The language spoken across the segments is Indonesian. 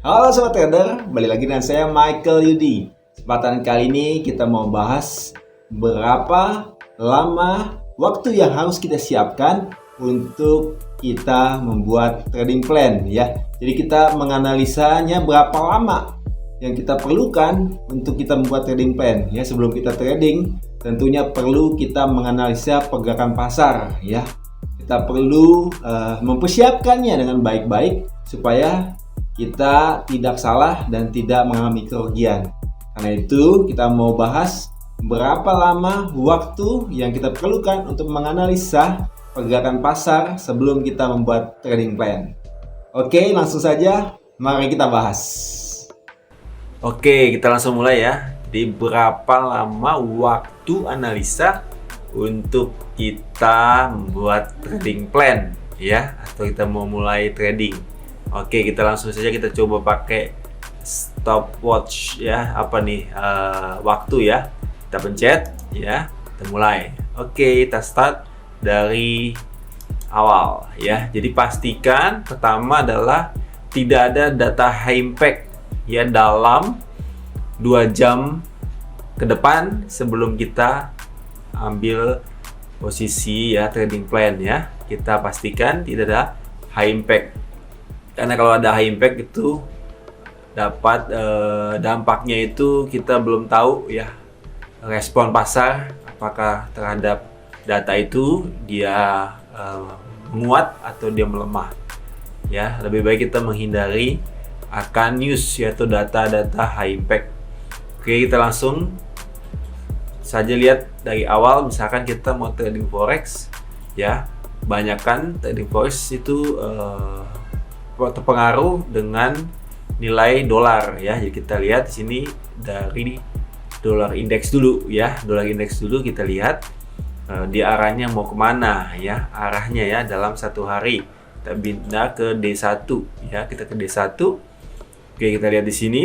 Halo Sobat Trader, balik lagi dengan saya Michael Yudi. Kesempatan kali ini kita mau bahas berapa lama waktu yang harus kita siapkan untuk kita membuat trading plan ya. Jadi kita menganalisanya berapa lama yang kita perlukan untuk kita membuat trading plan ya. Sebelum kita trading, tentunya perlu kita menganalisa pergerakan pasar ya. Kita perlu mempersiapkannya dengan baik-baik supaya kita tidak salah dan tidak mengalami kerugian. Karena itu kita mau bahas berapa lama waktu yang kita perlukan untuk menganalisa pergerakan pasar sebelum kita membuat trading plan. Oke, langsung saja mari kita bahas. Oke, kita langsung mulai ya. Di berapa lama waktu analisa untuk kita membuat trading plan ya, atau kita mau mulai trading. Oke, kita langsung saja kita coba pakai stopwatch ya. Apa nih waktu ya? Kita pencet ya, kita mulai. Oke, kita start dari awal ya. Jadi pastikan pertama adalah tidak ada data high impact ya dalam 2 jam ke depan sebelum kita ambil posisi ya trading plan ya. Kita pastikan tidak ada high impact, karena kalau ada high impact itu dapat dampaknya itu kita belum tahu ya respon pasar apakah terhadap data itu dia menguat atau dia melemah ya. Lebih baik kita menghindari akan news yaitu data-data high impact. Oke, kita langsung saja lihat dari awal. Misalkan kita mau trading forex ya, banyakkan trading forex itu terpengaruh dengan nilai dolar ya. Jadi kita lihat di sini dari dolar indeks dulu ya. Dolar indeks dulu kita lihat di arahnya mau kemana ya, arahnya ya dalam satu hari. Kita pindah ke D1 ya, kita ke D1. Oke, kita lihat di sini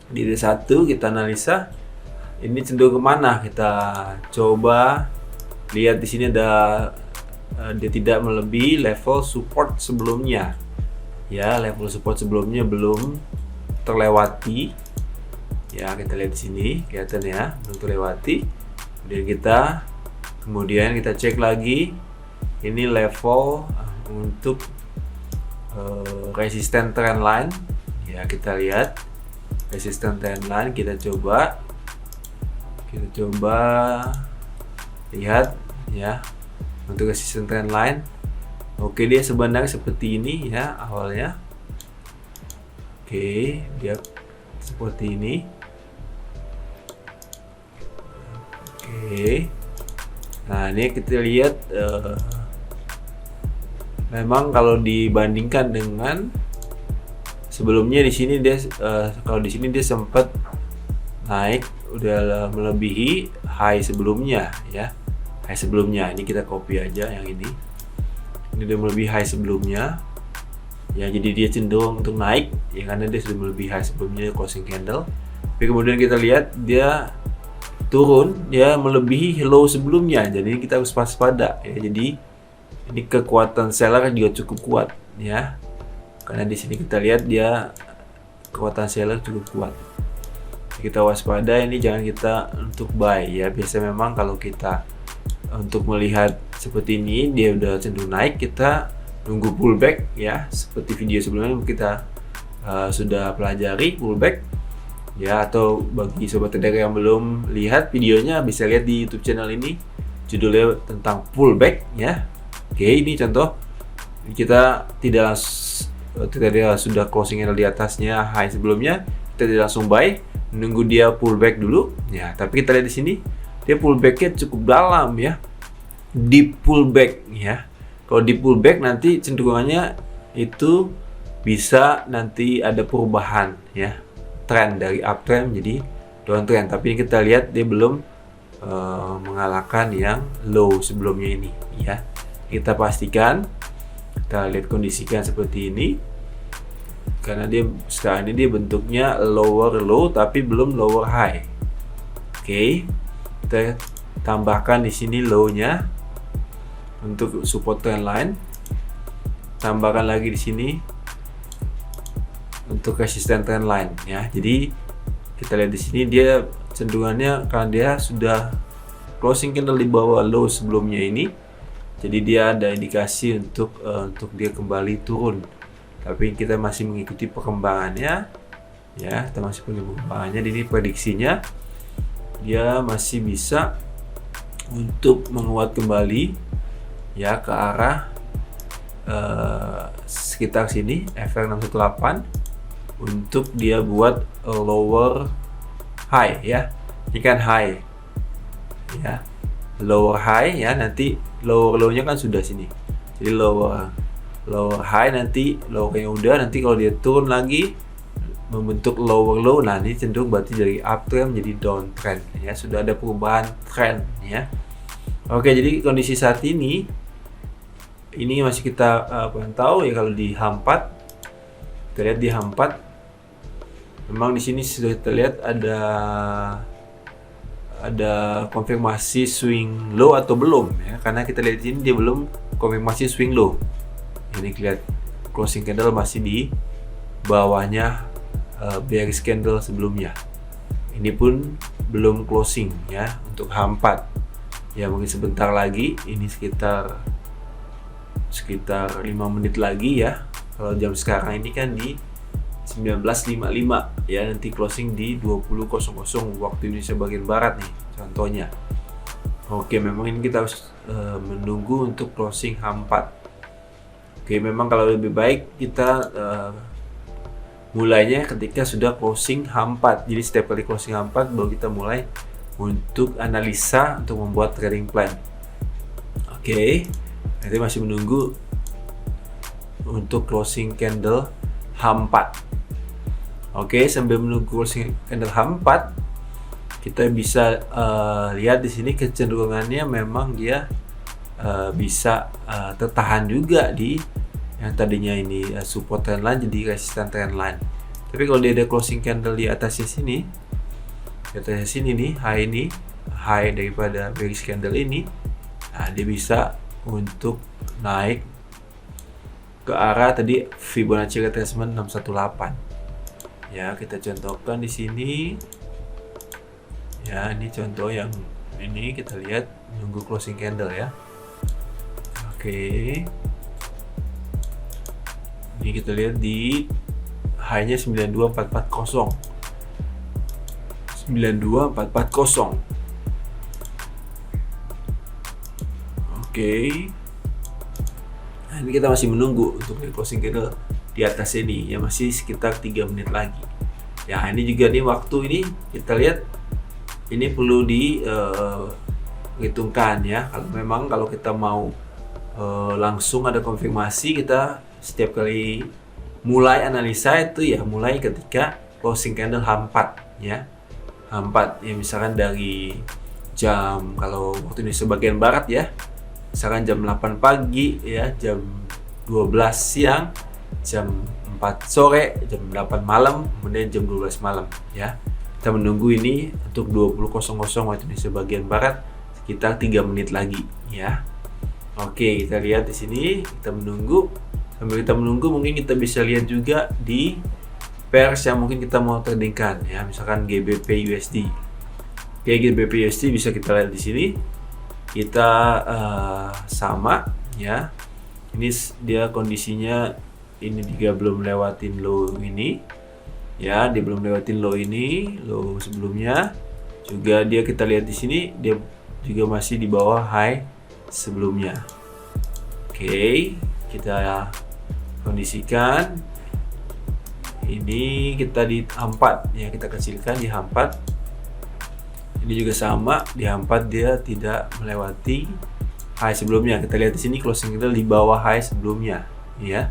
di D1 kita analisa ini cenderung kemana. Kita coba lihat di sini ada dia tidak melebihi level support sebelumnya ya. Level support sebelumnya belum terlewati ya. Kita lihat di sini kelihatan ya, belum terlewati. Kemudian kita cek lagi ini level untuk resisten trend line ya. Kita lihat resisten trend line, kita coba lihat ya untuk resisten trend line. Oke, dia sebenarnya seperti ini ya awalnya. Oke, dia seperti ini. Oke, nah ini kita lihat memang kalau dibandingkan dengan sebelumnya di sini dia kalau di sini dia sempat naik udah melebihi high sebelumnya ya. High sebelumnya ini kita copy aja yang ini udah melebihi high sebelumnya ya. Jadi dia cenderung untuk naik ya karena dia sudah melebihi high sebelumnya closing candle. Tapi kemudian kita lihat dia turun ya melebihi low sebelumnya. Jadi kita harus waspada ya. Jadi ini kekuatan seller juga cukup kuat ya, karena di sini kita lihat dia kekuatan seller cukup kuat. Kita waspada, ini jangan kita untuk buy ya. Biasa memang kalau kita untuk melihat seperti ini dia udah cenderung naik, kita nunggu pullback ya. Seperti video sebelumnya kita sudah pelajari pullback ya. Atau bagi sobat trader yang belum lihat videonya bisa lihat di YouTube channel ini, judulnya tentang pullback ya. Oke, ini contoh kita tidak sudah closing candle di atasnya high sebelumnya, kita tidak langsung buy, nunggu dia pullback dulu ya. Tapi kita lihat di sini dia pullbacknya cukup dalam ya, deep pullback ya. Kalau deep pullback nanti cenderungannya itu bisa nanti ada perubahan ya, trend dari uptrend jadi downtrend. Tapi kita lihat dia belum mengalahkan yang low sebelumnya ini ya. Kita pastikan, kita lihat kondisikan seperti ini, karena dia sekarang ini dia bentuknya lower low tapi belum lower high. Oke, kita tambahkan di sini low-nya untuk support trend line. Tambahkan lagi di sini untuk resisten trendline ya. Jadi kita lihat di sini dia cenderungannya karena dia sudah closing candle di bawah low sebelumnya ini, jadi dia ada indikasi untuk dia kembali turun. Tapi kita masih mengikuti perkembangannya ya, kita masih perkembangannya. Ini prediksinya dia masih bisa untuk menguat kembali ya ke arah sekitar sini FR618 untuk dia buat lower high ya. Ini kan high ya, lower high ya, nanti lower low-nya kan sudah sini. Jadi lower high, nanti lower-nya udah, nanti kalau dia turun lagi membentuk lower low, nah ini cenderung berarti dari uptrend menjadi downtrend ya, sudah ada perubahan trend ya. Oke, jadi kondisi saat ini masih kita pantau ya. Kalau di H4 kita lihat di H4 memang di sini sudah kita lihat ada konfirmasi swing low atau belum ya, karena kita lihat di sini dia belum konfirmasi swing low. Ini lihat closing candle masih di bawahnya bearish candle sebelumnya. Ini pun belum closing ya untuk H4 ya, mungkin sebentar lagi, ini sekitar 5 menit lagi ya. Kalau jam sekarang ini kan di 19.55 ya, nanti closing di 20.00 waktu Indonesia bagian barat nih contohnya. Oke, memang ini kita harus menunggu untuk closing H4. Oke, memang kalau lebih baik kita mulainya ketika sudah closing H4. Jadi setiap kali closing H4 baru kita mulai untuk analisa untuk membuat trading plan. Oke, nanti masih menunggu untuk closing candle H4. Oke, sambil menunggu closing candle H4, kita bisa lihat di sini kecenderungannya memang dia bisa tertahan juga di yang tadinya ini support trendline jadi resisten trendline. Tapi kalau dia ada closing candle di atasnya sini, nih high daripada bearish candle ini, nah dia bisa untuk naik ke arah tadi Fibonacci retracement 618 ya. Kita contohkan di sini ya, ini contoh yang ini kita lihat menunggu closing candle ya. Oke, ini kita lihat di high-nya 92440. Oke. Nah, ini kita masih menunggu untuk closing candle di atas ini ya, masih sekitar 3 menit lagi. Ya, ini juga nih waktu ini kita lihat ini perlu dihitungkan ya. Kalau kita mau langsung ada konfirmasi, kita setiap kali mulai analisa itu ya mulai ketika closing candle H4 ya. H4 ya, misalkan dari jam, kalau waktu ini sebagian barat ya, misalkan jam 8 pagi ya, jam 12 siang, jam 4 sore, jam 8 malam, kemudian jam 12 malam ya. Kita menunggu ini untuk 20.00 waktu ini sebagian barat, sekitar 3 menit lagi ya. Oke, kita lihat di sini, kita menunggu. Sambil kita menunggu, mungkin kita bisa lihat juga di pairs yang mungkin kita mau tradingkan ya, misalkan GBP USD. Oke, GBP USD bisa kita lihat di sini. Kita sama ya. Ini dia kondisinya ini juga belum lewatin low ini ya, dia belum lewatin low ini, low sebelumnya. Juga dia kita lihat di sini dia juga masih di bawah high sebelumnya. Oke, kita kondisikan ini kita di H4 ya, kita kecilkan di H4. Ini juga sama di H4, dia tidak melewati high sebelumnya. Kita lihat di sini closing candle di bawah high sebelumnya ya,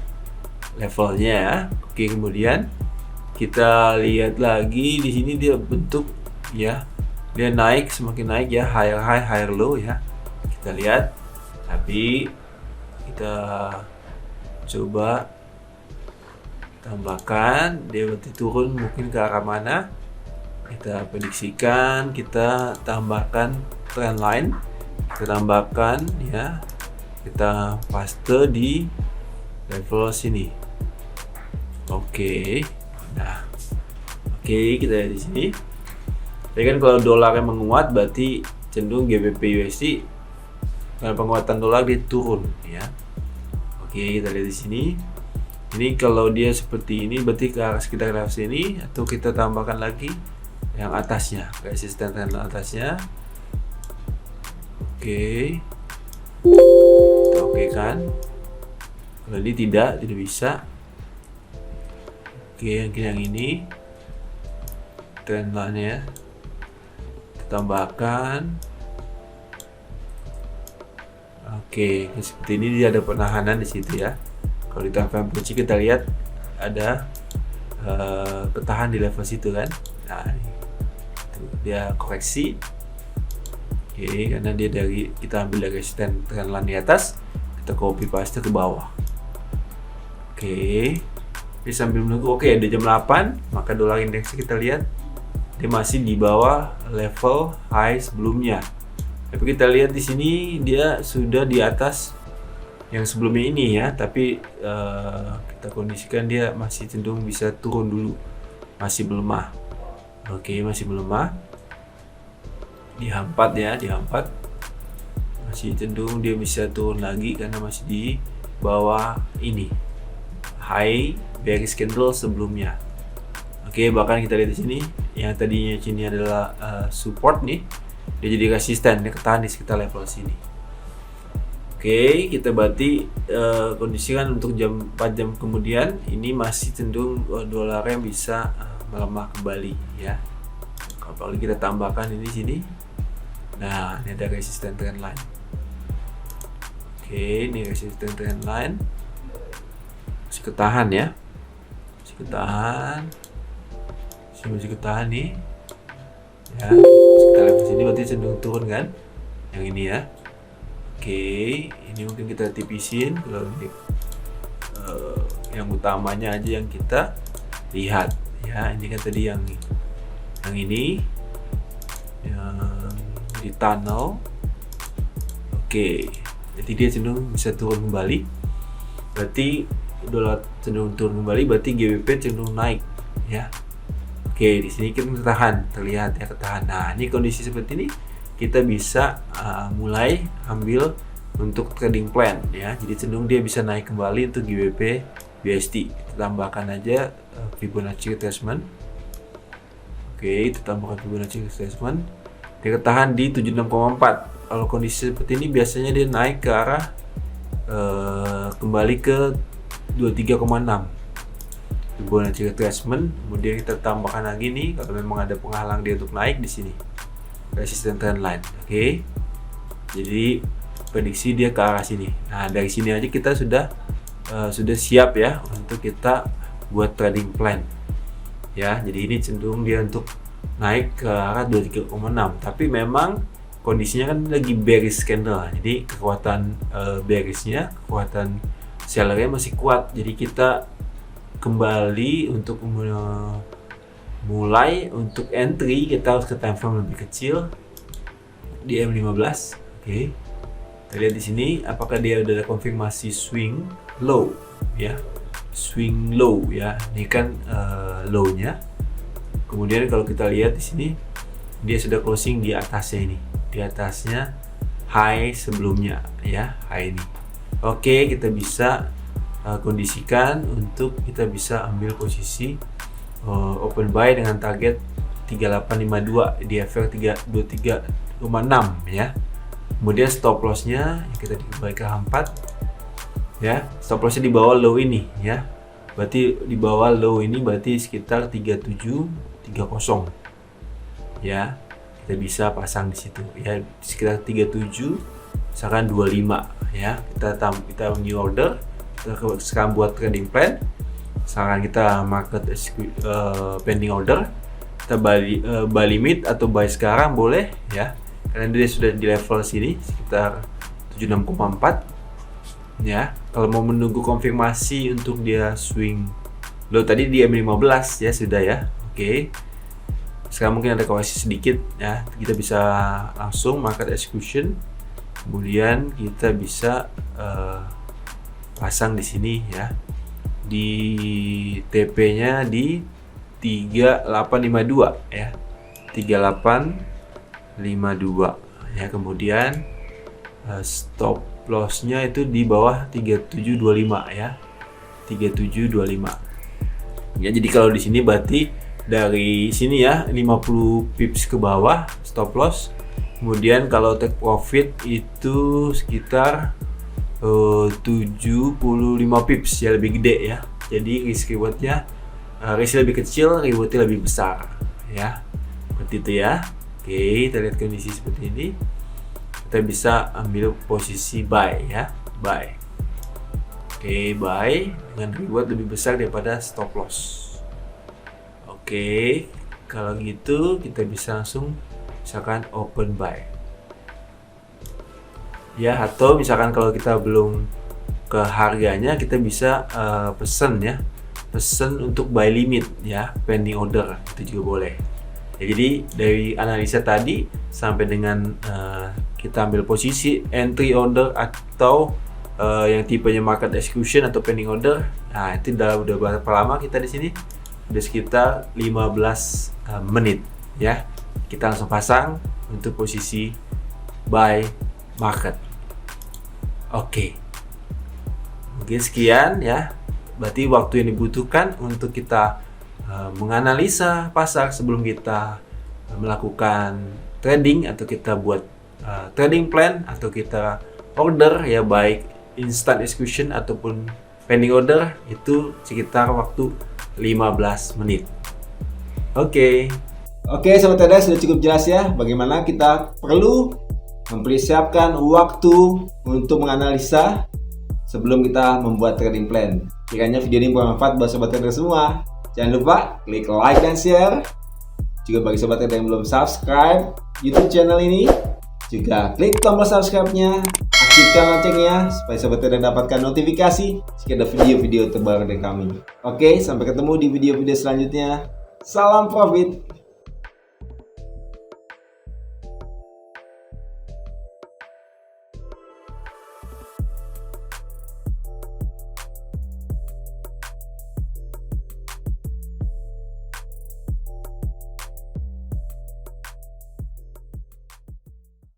levelnya ya. Oke, kemudian kita lihat lagi di sini dia bentuk ya, dia naik, semakin naik ya, higher high higher low ya. Kita lihat, tapi kita coba tambahkan dia berarti turun mungkin ke arah mana, kita prediksikan, kita tambahkan trend line, kita tambahkan ya, kita paste di level sini. Oke, Nah, oke, kita lihat di sini. Jadi kan kalau dolarnya menguat berarti cenderung GBP USD karena penguatan dolar dia turun ya. Oke, kita lihat di sini. Ini kalau dia seperti ini berarti ke arah sekitar sini, atau kita tambahkan lagi yang atasnya, resisten atasnya. Oke. Oke kan? Kalau ini tidak bisa. Oke, yang ini trendline ya. Kita tambahkan. Oke, seperti ini dia ada penahanan di situ ya. Kalau di time frame kunci kita lihat ada ketahan di level situ kan. Nah, dia koreksi. Oke, karena dia kita ambil dari resisten trendline di atas, kita copy paste ke bawah. Oke. Jadi sambil menunggu, oke, ada jam 8, maka dolar indeks kita lihat dia masih di bawah level high sebelumnya. Tapi kita lihat di sini dia sudah di atas yang sebelumnya ini ya, tapi kita kondisikan dia masih cenderung bisa turun dulu, masih melemah. Oke, masih melemah di H4 ya, di H4 masih cenderung dia bisa turun lagi karena masih di bawah ini high bearish candle sebelumnya. Oke, bahkan kita lihat di sini yang tadinya sini adalah support nih, dia jadi resisten, dia ketahan di sekitar level sini. Oke, kita berarti kondisikan untuk 4 jam kemudian ini masih cenderung dolarnya bisa melemah kembali ya. Kalau kita tambahkan ini sini, nah ini ada resisten trendline. Oke, ini resisten trendline masih ketahan ya, masih ketahan nih ya. Sekitar level sini berarti cenderung turun kan, yang ini ya. Oke, ini mungkin kita tipisin kalau ini yang utamanya aja yang kita lihat ya. Ini kan tadi yang ini yang di tunnel. Oke, jadi dia cenderung bisa turun kembali. Berarti dolar cenderung turun kembali, berarti GBP cenderung naik ya. Oke, di sini kita ketahan, terlihat ya ketahan. Nah, ini kondisi seperti ini kita bisa mulai ambil untuk trading plan ya. Jadi cenderung dia bisa naik kembali untuk GBP USD. Kita tambahkan aja Fibonacci retracement. Oke, kita tambahkan Fibonacci retracement. Dia ketahan di 76,4. Kalau kondisi seperti ini biasanya dia naik ke arah kembali ke 23,6. Fibonacci retracement. Kemudian kita tambahkan lagi nih kalau memang ada penghalang dia untuk naik di sini. Resisten trendline. Oke. Jadi prediksi dia ke arah sini. Nah, dari sini aja kita sudah siap ya untuk kita buat trading plan. Ya, jadi ini cenderung dia untuk naik ke arah 23,6. Tapi memang kondisinya kan lagi bearish candle. Jadi kekuatan bearishnya, kekuatan sellernya masih kuat. Jadi kita kembali untuk mulai untuk entry kita harus ke time frame lebih kecil di M15. Oke. Kita lihat di sini apakah dia udah ada konfirmasi swing low ya. Swing low ya. Ini kan low-nya. Kemudian kalau kita lihat di sini dia sudah closing di atasnya ini. Di atasnya high sebelumnya ya, high ini. Oke, kita bisa kondisikan untuk kita bisa ambil posisi open buy dengan target 3852 di level 323,6 ya. Kemudian stop lossnya kita dikembali ke H4 ya. Stop lossnya di bawah low ini ya. Berarti di bawah low ini berarti sekitar 3730 ya. Kita bisa pasang di situ ya, sekitar 37 misalkan 25 ya. Kita new order, kita sekarang buat trading plan. Sekarang kita market pending order, kita buy limit atau buy sekarang boleh ya, karena dia sudah di level sini sekitar 76,4 ya. Kalau mau menunggu konfirmasi untuk dia swing low tadi di M15 ya sudah ya. Oke. Sekarang mungkin ada koreksi sedikit ya, kita bisa langsung market execution. Kemudian kita bisa pasang di sini ya. Di TP-nya di 3852 ya. 3852 ya. Kemudian stop loss-nya itu di bawah 3725 ya. 3725. Ya, jadi kalau di sini berarti dari sini ya 50 pips ke bawah stop loss. Kemudian kalau take profit itu sekitar 75 pips ya, lebih gede ya. Jadi risk rewardnya lebih kecil, rewardnya lebih besar ya. Seperti itu ya. Oke, kita lihat kondisi seperti ini. Kita bisa ambil posisi buy ya, buy. Oke, buy dengan reward lebih besar daripada stop loss. Oke, kalau gitu kita bisa langsung misalkan open buy. Ya, atau misalkan kalau kita belum ke harganya, kita bisa pesen ya. Pesen untuk buy limit ya, pending order itu juga boleh. Ya, jadi dari analisa tadi sampai dengan kita ambil posisi entry order atau yang tipenya market execution atau pending order. Nah, itu udah berapa lama kita di sini? Udah sekitar 15 menit ya. Kita langsung pasang untuk posisi buy market. Oke. Mungkin sekian ya. Berarti waktu yang dibutuhkan untuk kita menganalisa pasar sebelum kita melakukan trading atau kita buat trading plan atau kita order ya, baik instant execution ataupun pending order, itu sekitar waktu 15 menit. Oke, Sobat trader, sudah cukup jelas ya bagaimana kita perlu mempersiapkan waktu untuk menganalisa sebelum kita membuat trading plan. Kiranya video ini bermanfaat buat sobat trader semua. Jangan lupa klik like dan share. Juga bagi sobat trader yang belum subscribe YouTube channel ini, juga klik tombol subscribe-nya, aktifkan loncengnya supaya sobat trader dapatkan notifikasi jika ada video-video terbaru dari kami. Oke, sampai ketemu di video-video selanjutnya. Salam profit.